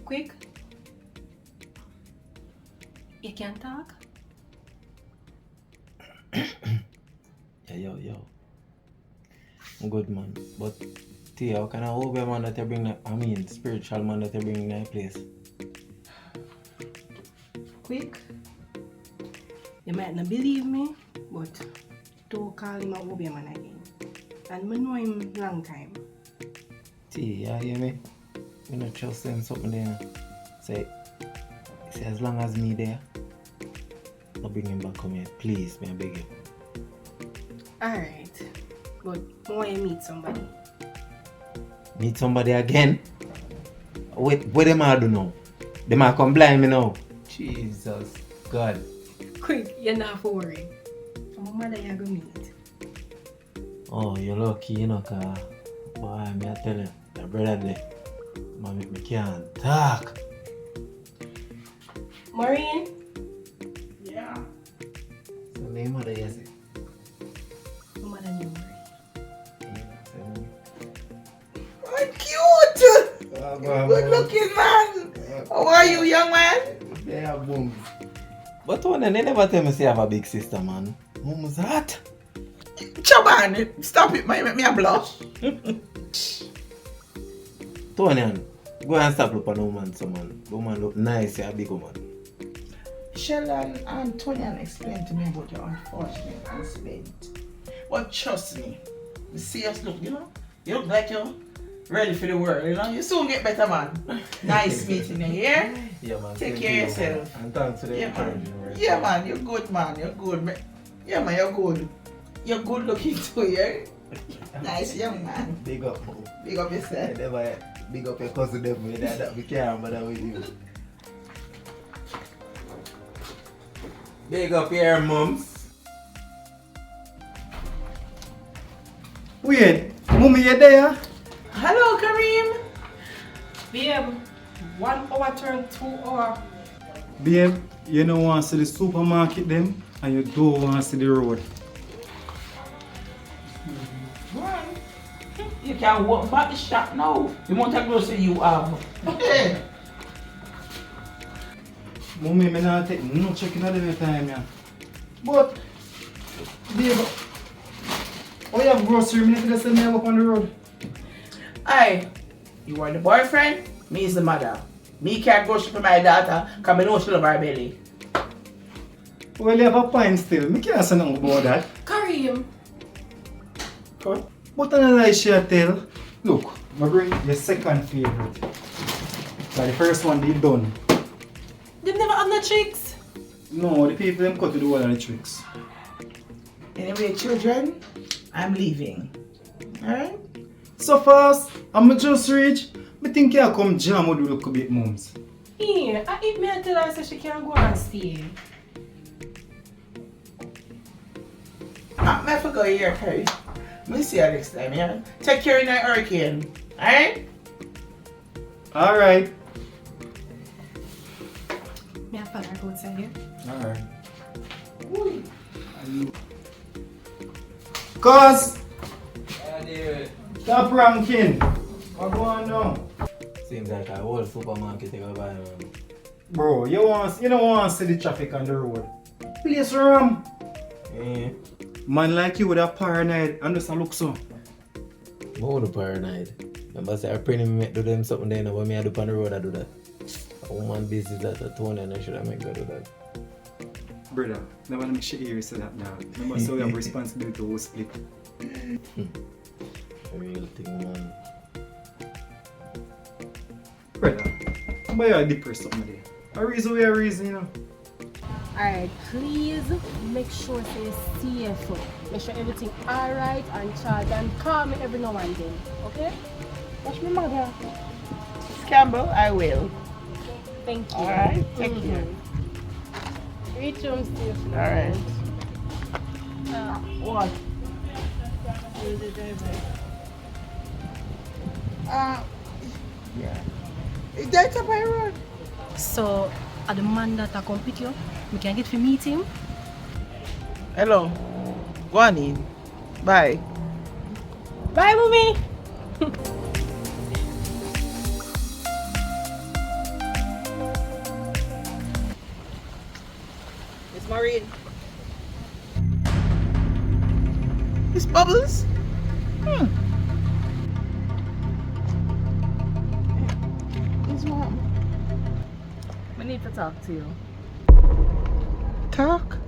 quick. You can talk? Yo. I'm good, man. But, Tia, how can I hope a man that you bring, spiritual man that you bring in that place? Quick. You might not believe me, but don't call him a Obi man again. And I know him long time. Tia, you hear me? You not trust him something there. Say, as long as me there, I'll bring him back come here. Please, may I beg you. Alright. But I want you meet somebody. Meet somebody again? What them I do now? Them I come blind me now. Jesus God. Quick, you're not for worry. My mother you're gonna meet. Oh, you're lucky, you know, cause boy, me I tell you, your brother there, me can't talk. Maureen? Yeah. So name mother you say? My mother named Maureen. Oh, cute! Good looking man. How are you, young man? Yeah, boom. But one they never tell me say I have a big sister, man. Mom's hot. Chaban, stop it, man. Make me a blush. Tony, go and stop look at no man, so man. The woman look nice, you're a big woman. Sheldon and Tony explained to me about your unfortunate and spent. But trust me, the serious look, you know? You look like you're ready for the world, you know? You soon get better, man. Nice meeting you, yeah? Yeah, man. Take care of yourself. And thanks for the encouragement. Yeah, man, you're good, man. You're good, man. Yeah, man, you're good. You're good looking too, yeah? Nice young man. Big up, man. Big up yourself. Never big up your cousin them with that we can't bother with you. Big up your mums. Wait, mommy, you there? Hello, Kareem. Babe, 1 hour turn 2 hour. Babe, you don't want to see the supermarket them and you don't want to see the road. You can walk back the shop now. You want to go see you have. Mommy, me not take no checking at the time, yeah. But, babe, oh, you have grocery, me need to send me up on the road. Aye, you are the boyfriend, me is the mother. Me can't go for my daughter because I know she love her belly. Well, you have a point still. Me can't say nothing about that. Kareem. What? But I lie she tell. Look, I bring your second favorite. But the first one they done. They never have no tricks. No, the people them cut to do all of the tricks. Anyway, children, I'm leaving. Alright? So fast, I'm just reach. Me think you come jam with look a bit mums. Yeah, I if me tell her so she can go and stay. I forgot here, Carrie. We'll see you next time, yeah? Take care in that hurricane. Alright? Alright. Me I follow her go outside here. Alright. Cuz! Yeah, David. Stop ranking. What go on now? Seems like a whole supermarket you go buy, man. Bro, you don't want to see the traffic on the road. Place ram. Eh? Man like you with a paranoid and just a look so. More the paranoid. Remember say I pray me do them something there, when me I do on the road I do that. A woman business that a Tony and I should have make her do that. Brother, never make sure you say that now. Remember, so we have responsibility to split. A real thing, man. Brother, but you're depressed something there. A reason, you know. Alright, please make sure you're safe. Make sure everything alright and charged and call me every now and then. Okay? Watch my mother. Campbell, I will. Thank you. Alright, take care. Reach home safe. Alright. What? You're the driver. Yeah. Is that up my road? So, are the man that I come pick you, we can get to meet him? Hello. Go on in. Bye. Bye, mommy. Maureen. It's Bubbles. It's Mom. I need to talk to you. Talk?